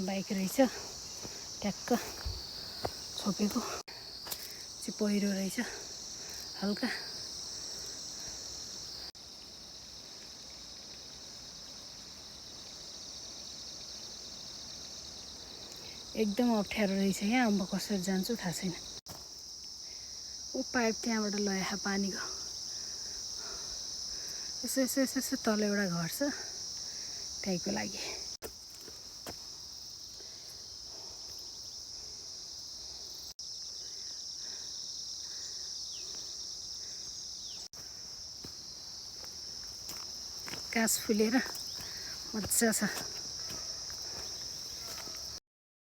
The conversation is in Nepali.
बाइक रहेछ ट्याक्क छोपेको चाहिँ पहिरो रहेछ हल्का एकदम अप्ठ्यारो रहेछ यहाँ अब कसरी जान्छु थाहा छैन ऊ पाइप त्यहाँबाट लया पानीको यसो यसो यसो यसो तल एउटा घर छ त्यहीको लागि कास फुलेर मजा छ